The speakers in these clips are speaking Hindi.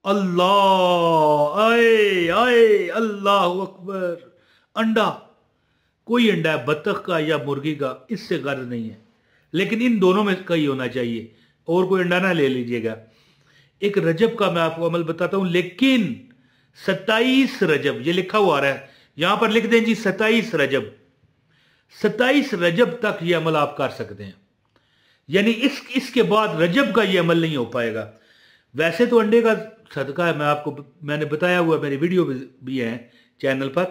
अल्लाह आए आए, अल्लाह अकबर। अंडा, कोई अंडा है बत्तख का या मुर्गी का, इससे गर्ज नहीं है, लेकिन इन दोनों में का ही होना चाहिए, और कोई अंडा ना ले लीजिएगा। एक रजब का मैं आपको अमल बताता हूं, लेकिन 27 रजब ये लिखा हुआ आ रहा है, यहां पर लिख दें जी 27 रजब, 27 रजब तक ये अमल आप कर सकते हैं। यानी इसके बाद रजब का ये अमल नहीं हो पाएगा। वैसे तो अंडे का सदका है, मैंने बताया हुआ, मेरी वीडियो भी है चैनल पर,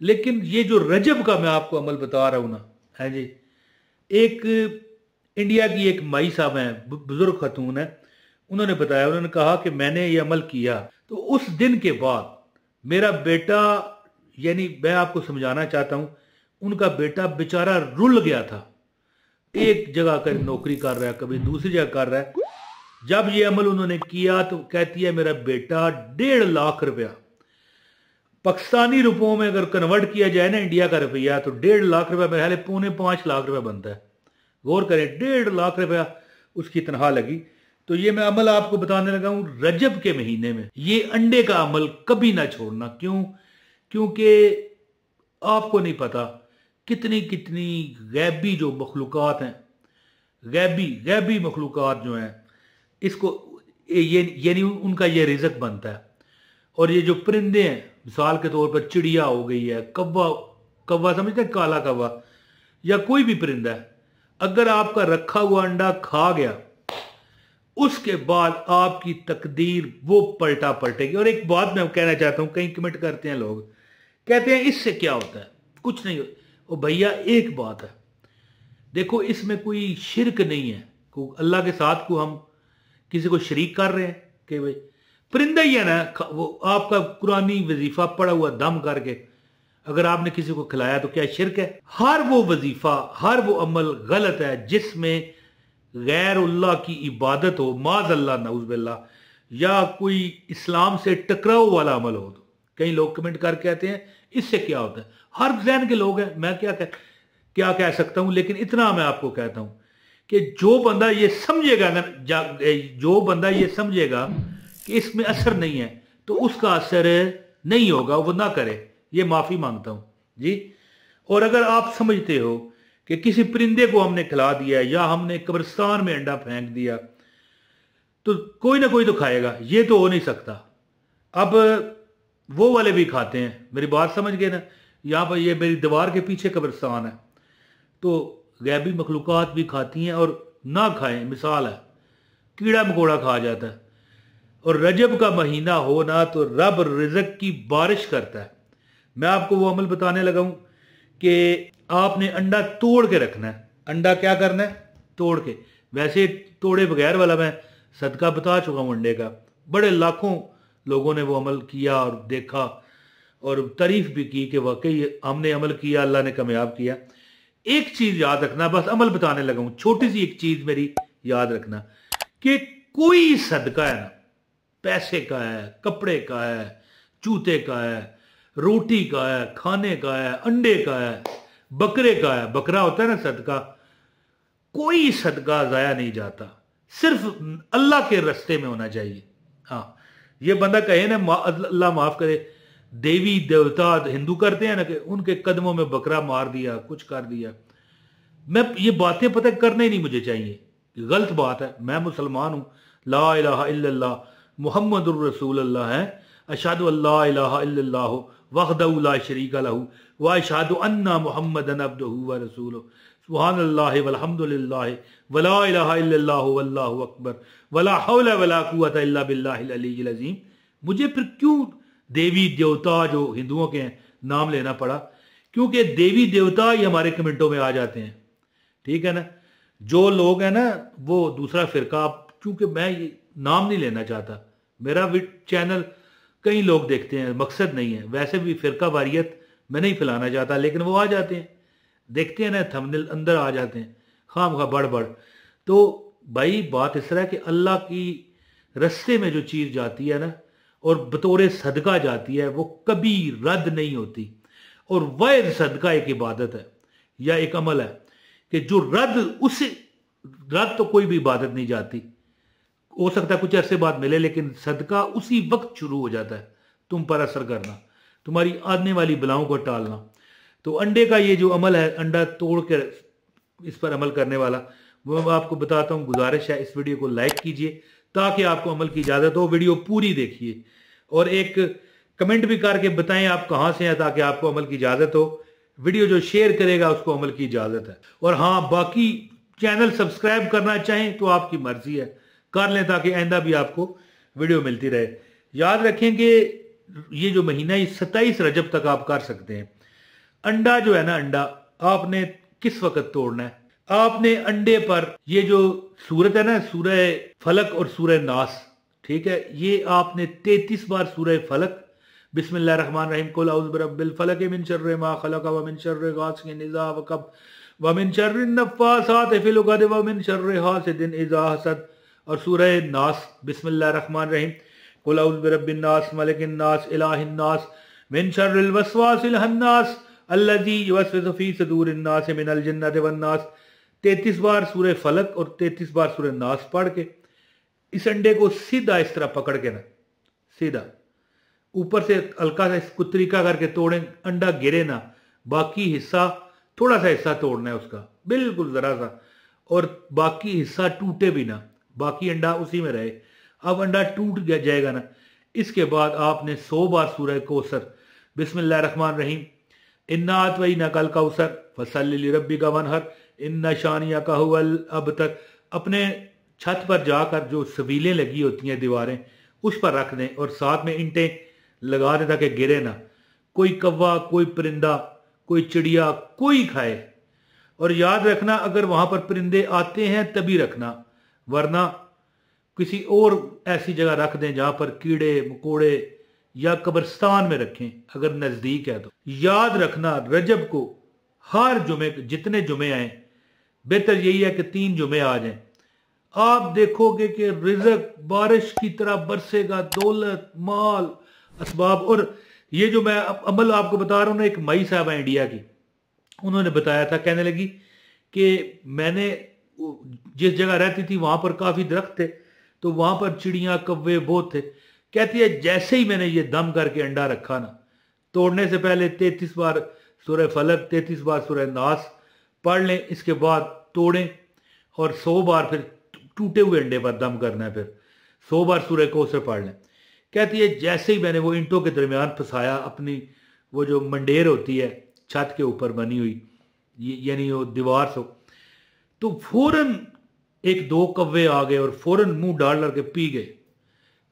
लेकिन ये जो रजब का मैं आपको अमल बता रहा हूं ना, है जी, एक इंडिया की एक माई साहब हैं, बुजुर्ग खतून है, उन्होंने बताया, उन्होंने कहा कि मैंने ये अमल किया तो उस दिन के बाद मेरा बेटा, यानी मैं आपको समझाना चाहता हूं, उनका बेटा बेचारा रुल गया था, एक जगह कर नौकरी कर रहा है, कभी दूसरी जगह कर रहा है। जब ये अमल उन्होंने किया तो कहती है मेरा बेटा 1.5 लाख रुपया, पाकिस्तानी रुपयों में अगर कन्वर्ट किया जाए ना इंडिया का रुपया, तो 1.5 लाख रुपया मेरे ख्याल 4.25 लाख रुपया बनता है। गौर करें, 1.5 लाख रुपया उसकी तनख्वाह लगी। तो ये मैं अमल आपको बताने लगा हूं रजब के महीने में, ये अंडे का अमल कभी ना छोड़ना। क्यों? क्योंकि आपको नहीं पता कितनी कितनी गैबी जो मखलूक़ात हैं, गैबी मखलूक़ात जो हैं, इसको ये यानी उनका ये रिज़्क बनता है। और ये जो परिंदे हैं, मिसाल के तौर पर चिड़िया हो गई है, कौवा समझते हैं, काला कौवा, या कोई भी परिंदा है, अगर आपका रखा हुआ अंडा खा गया, उसके बाद आपकी तकदीर वो पलटेगी। और एक बात मैं कहना चाहता हूं, कहीं कमेंट करते हैं लोग, कहते हैं इससे क्या होता है, कुछ नहीं। ओ भैया, एक बात है, देखो इसमें कोई शिरक नहीं है, अल्लाह के साथ को हम किसी को शरीक कर रहे हैं कि भाई परिंदा ही है ना, वो आपका कुरानी वजीफा पड़ा हुआ दम करके अगर आपने किसी को खिलाया तो क्या शिरक है? हर वो वजीफा, हर वो अमल गलत है जिसमें गैरुल्लाह की इबादत हो, माज अल्लाह नऊज़ बिल्लाह, या कोई इस्लाम से टकराव वाला अमल हो। तो कई लोग कमेंट करके कहते हैं इससे क्या होता है। हर जहन के लोग हैं, मैं क्या कह सकता हूं, लेकिन इतना मैं आपको कहता हूं कि जो बंदा ये समझेगा कि इसमें असर नहीं है, तो उसका असर नहीं होगा, वो ना करे, ये माफी मांगता हूं जी। और अगर आप समझते हो कि किसी परिंदे को हमने खिला दिया या हमने कब्रिस्तान में अंडा फेंक दिया, तो कोई ना कोई तो खाएगा, ये तो हो नहीं सकता। अब वो वाले भी खाते हैं, मेरी बात समझ गए ना। यहां पर ये मेरी दीवार के पीछे कब्रिस्तान है, तो गैबी मखलूक़ात भी खाती हैं, और ना खाएं, मिसाल है कीड़ा मकोड़ा खा जाता है। और रजब का महीना हो ना, तो रब रिज़्क की बारिश करता है। मैं आपको वो अमल बताने लगा हूं कि आपने अंडा तोड़ के रखना है। अंडा क्या करना है? तोड़ के। वैसे तोड़े बगैर वाला मैं सदका बता चुका हूं अंडे का, बड़े लाखों लोगों ने वो अमल किया और देखा और तारीफ भी की कि वाकई हमने अमल किया, अल्लाह ने कामयाब किया। एक चीज याद रखना, बस अमल बताने लगा हूं, छोटी सी एक चीज मेरी याद रखना कि कोई सदका है ना, पैसे का है, कपड़े का है, जूते का है, रोटी का है, खाने का है, अंडे का है, बकरे का है, बकरा होता है ना सदका, कोई सदका जाया नहीं जाता, सिर्फ अल्लाह के रास्ते में होना चाहिए। हाँ, ये बंदा कहे ना अल्लाह माफ करे, देवी देवता हिंदू करते हैं ना कि उनके कदमों में बकरा मार दिया, कुछ कर दिया, मैं ये बातें पता करना ही नहीं मुझे चाहिए, गलत बात है। मैं मुसलमान हूं, ला इलाहा इल्लल्लाह मुहम्मदुर रसूलुल्लाह है, अशहदु अल्ला इलाहा इल्लल्लाह वहदहु ला शरीका लहू व अशहदु अन्ना मुहम्मदन अब्दुहु व रसूलुहु सुब्हानल्लाहि वल्हम्दुलिल्लाहि वला इलाहा इल्लल्लाह वल्लाहु अकबर वला हौला वला कुव्वता इल्ला बिल्लाहिल अलीय्यिल अज़ीम। मुझे फिर क्यों देवी देवता जो हिंदुओं के हैं नाम लेना पड़ा? क्योंकि देवी देवता ही हमारे कमेंटों में आ जाते हैं, ठीक है ना। जो लोग हैं ना वो दूसरा फिरका, क्योंकि मैं ये नाम नहीं लेना चाहता, मेरा चैनल कई लोग देखते हैं, मकसद नहीं है, वैसे भी फिरका वारियत मैं नहीं फैलाना चाहता, लेकिन वो आ जाते हैं, देखते हैं ना थंबनेल, अंदर आ जाते हैं खाम खा बढ़। तो भाई बात इस तरह है कि अल्लाह की रस्ते में जो चीज़ जाती है ना और बतौर सदका जाती है, वो कभी रद्द नहीं होती। और वह सदका एक इबादत है या एक अमल है कि जो रद्द तो कोई भी इबादत नहीं जाती, हो सकता है कुछ अरसे बाद मिले, लेकिन सदका उसी वक्त शुरू हो जाता है तुम पर असर करना, तुम्हारी आने वाली बलाओं को टालना। तो अंडे का ये जो अमल है, अंडा तोड़ कर इस पर अमल करने वाला, वो मैं आपको बताता हूँ। गुजारिश है इस वीडियो को लाइक कीजिए ताकि आपको अमल की इजाज़त हो। वीडियो पूरी देखिए और एक कमेंट भी करके बताएं आप कहाँ से हैं ताकि आपको अमल की इजाज़त हो। वीडियो जो शेयर करेगा उसको अमल की इजाज़त है। और हाँ, बाकी चैनल सब्सक्राइब करना चाहें तो आपकी मर्जी है, कर लें ताकि आइंदा भी आपको वीडियो मिलती रहे। याद रखें कि ये जो महीना है 27 रजब तक आप कर सकते हैं। अंडा जो है ना, अंडा आपने किस वक्त तोड़ना है? आपने अंडे पर ये जो सूरत है ना, सूरह फलक और सूरह नास, ठीक है, ये आपने 33 बार सूरह फलक बिस्मिल्लाहिर्रहमानिर्रहीम कुल औज़ु बिरब्बिल फलक मिन शर्रि मा खलक व मिन शर्रि गासिकिन इज़ा वक़ब व मिन शर्रि नफ़्फ़ासाति फिल उक़द व मिन शर्रि हासिदिन इज़ा हसद, और सूरह नास बिस्मिल्लाहिर्रहमानिर्रहीम कुल औज़ु बिरब्बिन नास मलिकिन नास इलाहिन नास मिन शर्रिल वस्वासिल हन्नास अल्लज़ी युवस्विसु फ़ी सुदूरिन नास मिनल जिन्नति वन नास। 33 बार सूरह फलक और 33 बार सूरह नास पढ़ के इस अंडे को सीधा इस तरह पकड़ के ना, सीधा ऊपर से हल्का सा इसको तरीका करके तोड़ें, अंडा गिरे ना, बाकी हिस्सा थोड़ा सा हिस्सा तोड़ना है उसका, बिल्कुल जरा सा, और बाकी हिस्सा टूटे भी ना, बाकी अंडा उसी में रहे। अब अंडा टूट जाएगा ना, इसके बाद आपने 100 बार सूरह कौसर बिस्मिल्लाहिर्रहमानिर्रहीम इन्ना अतवैना कल कौसर फसल्लि लिरब्बिका वनहर इन्ना शानियका हुवल अबतर, अपने छत पर जाकर जो सबीलें लगी होती हैं दीवारें, उस पर रख दें और साथ में ईंटें लगा दें ताकि गिरे ना, कोई कौवा, कोई परिंदा, कोई चिड़िया, कोई खाए। और याद रखना अगर वहां पर परिंदे आते हैं तभी रखना, वरना किसी और ऐसी जगह रख दें जहां पर कीड़े मकोड़े, या कब्रिस्तान में रखें अगर नजदीक है तो। याद रखना रजब को हर जुमे, जितने जुमे आए, बेहतर यही है कि 3 जुमे आ जाएं, आप देखोगे कि रिज़्क बारिश की तरह बरसेगा, दौलत माल असबाब। और ये जो मैं अमल आपको बता रहा हूँ ना, एक मई साहब है इंडिया की, उन्होंने बताया था, कहने लगी कि मैंने जिस जगह रहती थी वहां पर काफी दरख्त थे, तो वहां पर चिड़ियां कौवे बहुत थे। कहती है जैसे ही मैंने ये दम करके अंडा रखा ना, तोड़ने से पहले 33 बार सूरह फलक 33 बार सूरह नास पढ़ लें, इसके बाद तोड़ें और 100 बार फिर टूटे हुए अंडे पर दम करना है, फिर 100 बार सूरह कौसर पढ़ लें। कहती है जैसे ही मैंने वो ईंटों के दरमियान फंसाया, अपनी वो जो मंडेर होती है छत के ऊपर बनी हुई, यानी वो दीवार से, तो फौरन 1-2 कौवे आ गए और फौरन मुंह डाल करके पी गए।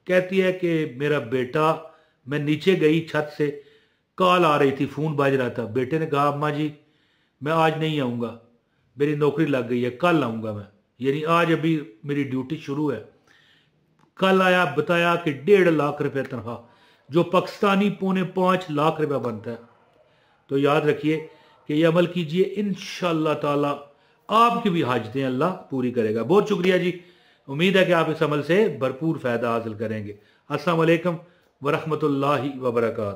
कहती है कि मेरा बेटा, मैं नीचे गई छत से, कॉल आ रही थी, फोन बाज रहा था, बेटे ने कहा अम्मा जी मैं आज नहीं आऊँगा, मेरी नौकरी लग गई है, कल आऊँगा मैं, यानी आज अभी मेरी ड्यूटी शुरू है। कल आया, बताया कि 1.5 लाख रुपए तनख्वाह, जो पाकिस्तानी 4.25 लाख रुपया बनता है। तो याद रखिए कि ये अमल कीजिए, इंशाअल्लाह ताला आपकी भी हाजतें अल्लाह पूरी करेगा। बहुत शुक्रिया जी, उम्मीद है कि आप इस अमल से भरपूर फ़ायदा हासिल करेंगे। अस्सलाम वालेकुम वरहमतुल्लाहि वबरकातुहू।